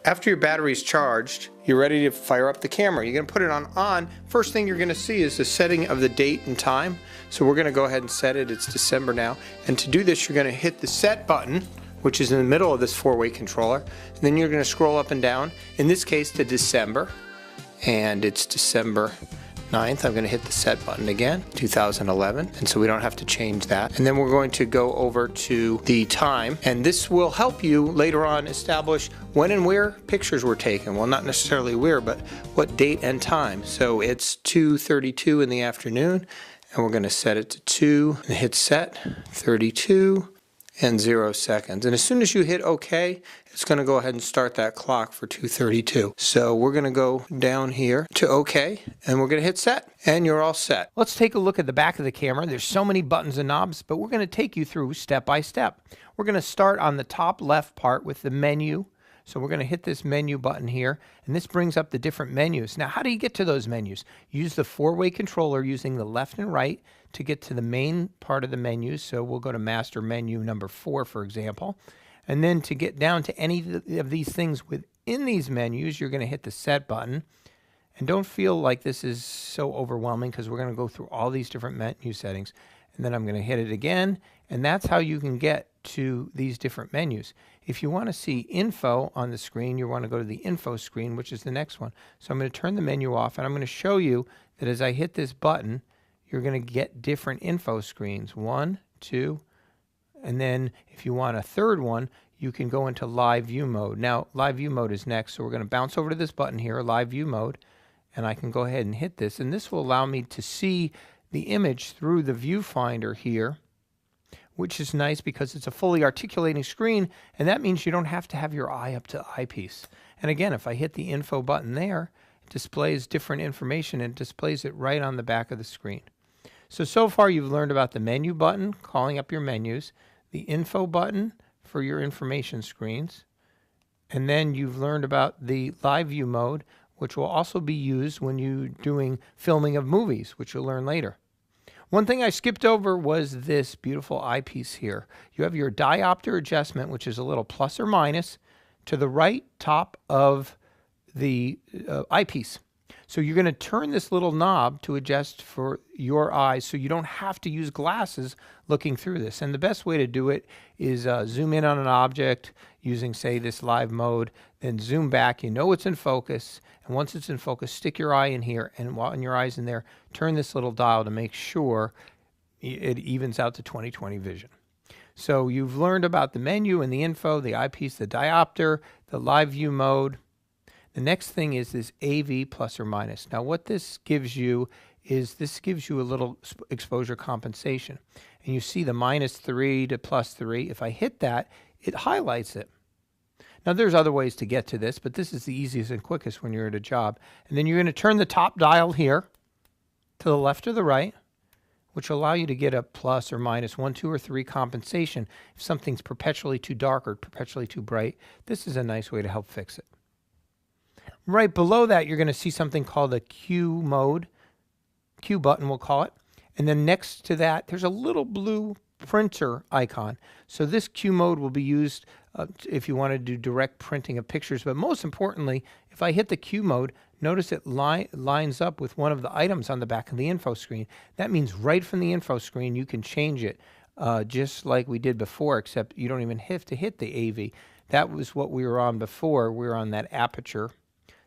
After your battery's charged, you're ready to fire up the camera. You're going to put it on. First thing you're going to see is the setting of the date and time. So we're going to go ahead and set it. It's December now. And to do this, you're going to hit the set button, which is in the middle of this four-way controller. And then you're going to scroll up and down, in this case to December. And it's December 9th. I'm going to hit the set button again, 2011, and so we don't have to change that. And then we're going to go over to the time, and this will help you later on establish when and where pictures were taken. Well, not necessarily where, but what date and time. So it's 2:32 in the afternoon, and we're going to set it to 2 and hit set, 32 and 0 seconds. And as soon as you hit OK, it's going to go ahead and start that clock for 2:32. So we're going to go down here to OK, and we're going to hit set, and you're all set. Let's take a look at the back of the camera. There's so many buttons and knobs, but we're going to take you through step by step. We're going to start on the top left part with the menu. So we're going to hit this menu button here, and this brings up the different menus. Now, how do you get to those menus? Use the four-way controller using the left and right to get to the main part of the menu. So we'll go to master menu number 4, for example. And then to get down to any of these things within these menus, you're going to hit the set button. And don't feel like this is so overwhelming because we're going to go through all these different menu settings. And then I'm going to hit it again, and that's how you can get to these different menus. If you want to see info on the screen, you want to go to the info screen, which is the next one. So I'm going to turn the menu off, and I'm going to show you that as I hit this button, you're going to get different info screens. 1, 2, and then if you want a third one, you can go into live view mode. Now, live view mode is next, so we're going to bounce over to this button here, live view mode, and I can go ahead and hit this, and this will allow me to see the image through the viewfinder here, which is nice because it's a fully articulating screen, and that means you don't have to have your eye up to eyepiece. And again, if I hit the info button there, it displays different information and displays it right on the back of the screen. So far you've learned about the menu button, calling up your menus, the info button for your information screens, and then you've learned about the live view mode, which will also be used when you're doing filming of movies, which you'll learn later. One thing I skipped over was this beautiful eyepiece here. You have your diopter adjustment, which is a little plus or minus to the right top of the eyepiece. So you're going to turn this little knob to adjust for your eyes so you don't have to use glasses looking through this. And the best way to do it is zoom in on an object using, say, this live mode, then zoom back. You know it's in focus. And once it's in focus, stick your eye in here. And while your eye's in there, turn this little dial to make sure it evens out to 20/20 vision. So you've learned about the menu and the info, the eyepiece, the diopter, the live view mode. The next thing is this AV plus or minus. Now what this gives you is this gives you a little exposure compensation. And you see the -3 to +3. If I hit that, it highlights it. Now there's other ways to get to this, but this is the easiest and quickest when you're at a job. And then you're going to turn the top dial here to the left or the right, which will allow you to get a plus or minus 1, 2, or 3 compensation. If something's perpetually too dark or perpetually too bright, this is a nice way to help fix it. Right below that, you're going to see something called a Q mode. Q button, we'll call it. And then next to that, there's a little blue printer icon. So this Q mode will be used if you want to do direct printing of pictures. But most importantly, if I hit the Q mode, notice it lines up with one of the items on the back of the info screen. That means right from the info screen, you can change it just like we did before, except you don't even have to hit the AV. That was what we were on before. We were on that aperture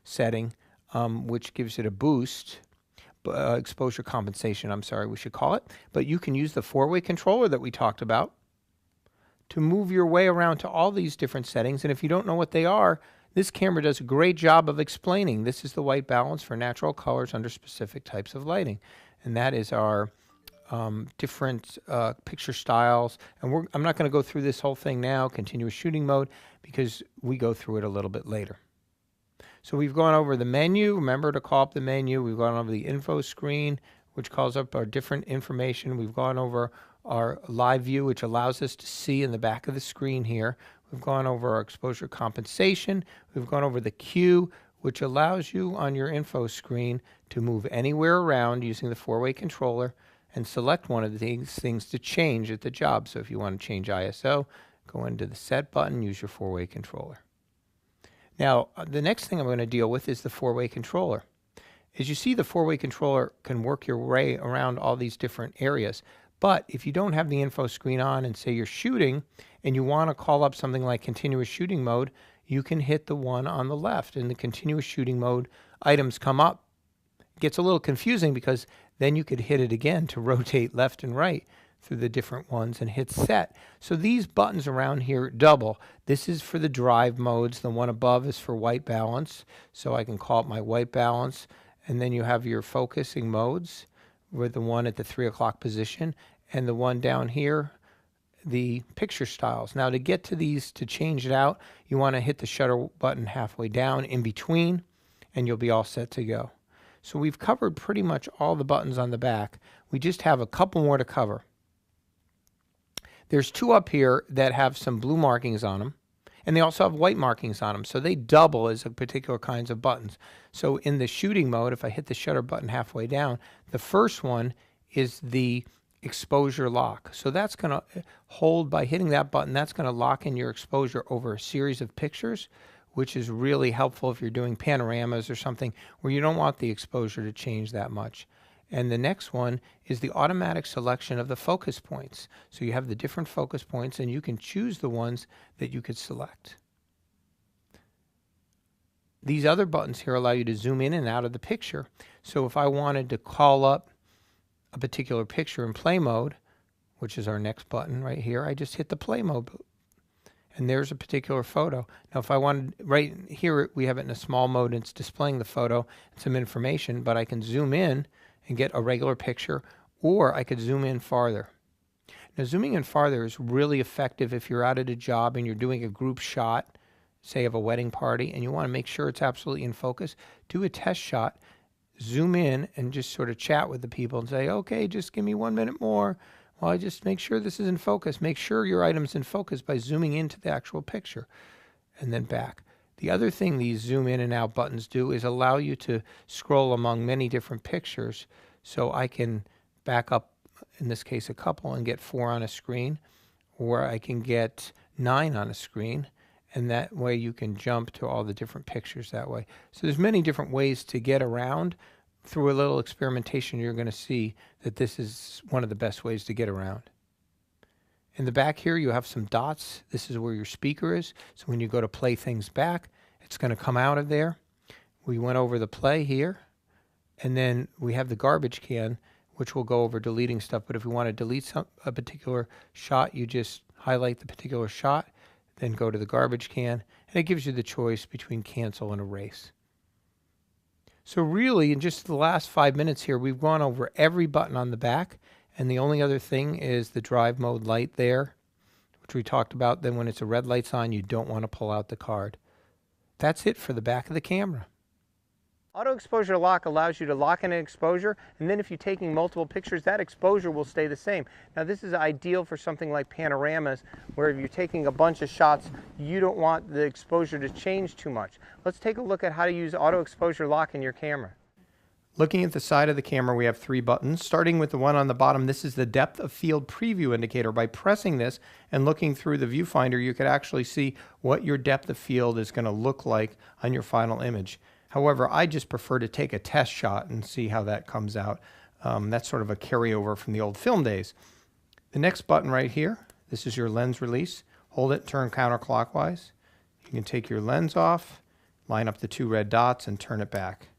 setting, which gives it a boost, exposure compensation, I'm sorry, we should call it. But you can use the four-way controller that we talked about to move your way around to all these different settings. And if you don't know what they are, this camera does a great job of explaining. This is the white balance for natural colors under specific types of lighting. And that is our different picture styles. And I'm not going to go through this whole thing now, continuous shooting mode, because we go through it a little bit later. So we've gone over the menu. Remember to call up the menu. We've gone over the info screen, which calls up our different information. We've gone over our live view, which allows us to see in the back of the screen here. We've gone over our exposure compensation. We've gone over the Q, which allows you on your info screen to move anywhere around using the four-way controller and select one of these things to change at the job. So if you want to change ISO, go into the set button, use your four-way controller. Now, the next thing I'm going to deal with is the four-way controller. As you see, the four-way controller can work your way around all these different areas. But if you don't have the info screen on and say you're shooting and you want to call up something like continuous shooting mode, you can hit the one on the left and the continuous shooting mode items come up. It gets a little confusing because then you could hit it again to rotate left and right through the different ones and hit set. So these buttons around here double. This is for the drive modes. The one above is for white balance. So I can call it my white balance. And then you have your focusing modes with the one at the 3 o'clock position and the one down here, the picture styles. Now to get to these, to change it out, you want to hit the shutter button halfway down in between and you'll be all set to go. So we've covered pretty much all the buttons on the back. We just have a couple more to cover. There's two up here that have some blue markings on them, and they also have white markings on them, so they double as a particular kinds of buttons. So in the shooting mode, if I hit the shutter button halfway down, the first one is the exposure lock. So that's going to hold, by hitting that button, that's going to lock in your exposure over a series of pictures, which is really helpful if you're doing panoramas or something where you don't want the exposure to change that much. And the next one is the automatic selection of the focus points. So you have the different focus points and you can choose the ones that you could select. These other buttons here allow you to zoom in and out of the picture. So if I wanted to call up a particular picture in play mode, which is our next button right here, I just hit the play mode. And there's a particular photo. Now if I wanted, right here we have it in a small mode and it's displaying the photo and some information, but I can zoom in and get a regular picture, or I could zoom in farther. Now zooming in farther is really effective if you're out at a job and you're doing a group shot, say of a wedding party, and you want to make sure it's absolutely in focus. Do a test shot, zoom in and just sort of chat with the people and say, okay, just give me 1 minute more while I just make sure this is in focus. Make sure your item's in focus by zooming into the actual picture and then back. The other thing these zoom in and out buttons do is allow you to scroll among many different pictures. So I can back up, in this case, a couple and get 4 on a screen, or I can get 9 on a screen, and that way you can jump to all the different pictures that way. So there's many different ways to get around. Through a little experimentation, you're going to see that this is one of the best ways to get around. In the back here, you have some dots. This is where your speaker is. So when you go to play things back, it's going to come out of there. We went over the play here. And then we have the garbage can, which will go over deleting stuff. But if we want to delete a particular shot, you just highlight the particular shot, then go to the garbage can. And it gives you the choice between cancel and erase. So really, in just the last 5 minutes here, we've gone over every button on the back. And the only other thing is the drive mode light there, which we talked about. Then when it's a red light's on, you don't want to pull out the card. That's it for the back of the camera. Auto exposure lock allows you to lock in an exposure, and then if you're taking multiple pictures, that exposure will stay the same. Now this is ideal for something like panoramas, where if you're taking a bunch of shots, you don't want the exposure to change too much. Let's take a look at how to use auto exposure lock in your camera. Looking at the side of the camera, we have 3 buttons. Starting with the one on the bottom, this is the depth of field preview indicator. By pressing this and looking through the viewfinder, you could actually see what your depth of field is going to look like on your final image. However, I just prefer to take a test shot and see how that comes out. That's sort of a carryover from the old film days. The next button right here, this is your lens release. Hold it, turn counterclockwise. You can take your lens off, line up the 2 red dots, and turn it back.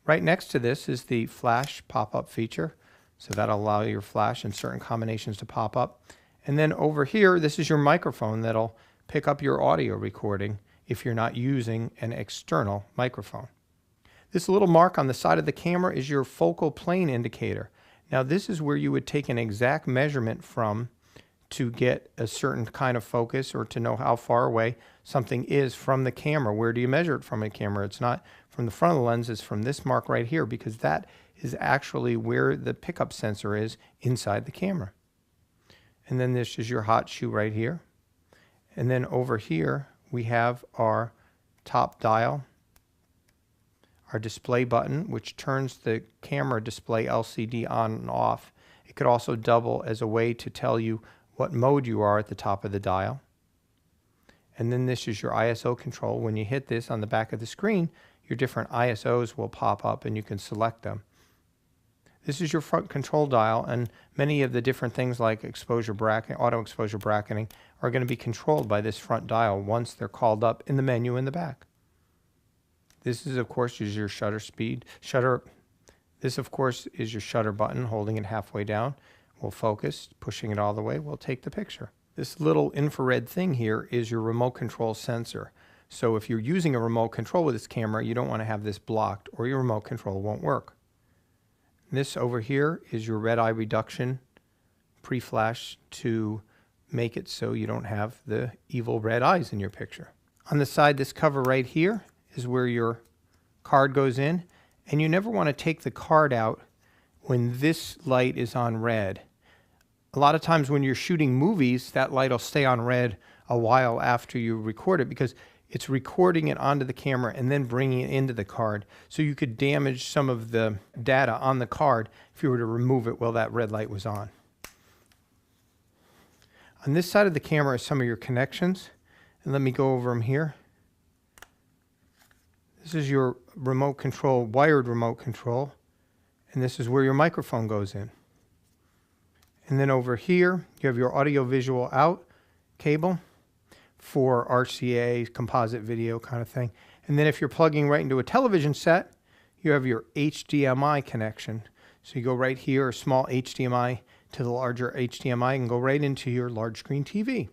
Right next to this is the flash pop-up feature. So that'll allow your flash in certain combinations to pop up. And then over here, this is your microphone that'll pick up your audio recording if you're not using an external microphone. This little mark on the side of the camera is your focal plane indicator. Now this is where you would take an exact measurement from to get a certain kind of focus or to know how far away something is from the camera. Where do you measure it from a camera? It's not from the front of the lens, it's from this mark right here, because that is actually where the pickup sensor is inside the camera. And then this is your hot shoe right here. And then over here we have our top dial, our display button, which turns the camera display LCD on and off. It could also double as a way to tell you what mode you are at the top of the dial. And then this is your ISO control. When you hit this on the back of the screen, your different ISOs will pop up and you can select them. This is your front control dial, and many of the different things like exposure bracket, auto exposure bracketing are going to be controlled by this front dial once they're called up in the menu in the back. This is, of course, your shutter speed. This, of course, is your shutter button. Holding it halfway down will focus. Pushing it all the way will take the picture. This little infrared thing here is your remote control sensor. So if you're using a remote control with this camera, you don't want to have this blocked or your remote control won't work. This over here is your red eye reduction pre-flash to make it so you don't have the evil red eyes in your picture. On the side, this cover right here is where your card goes in, and you never want to take the card out when this light is on red. A lot of times when you're shooting movies, that light will stay on red a while after you record it because it's recording it onto the camera and then bringing it into the card. So you could damage some of the data on the card if you were to remove it while that red light was on. On this side of the camera are some of your connections. And let me go over them here. This is your remote control, wired remote control. And this is where your microphone goes in. And then over here, you have your audio visual out cable for RCA, composite video kind of thing. And then if you're plugging right into a television set, you have your HDMI connection. So you go right here, a small HDMI to the larger HDMI, and go right into your large screen TV.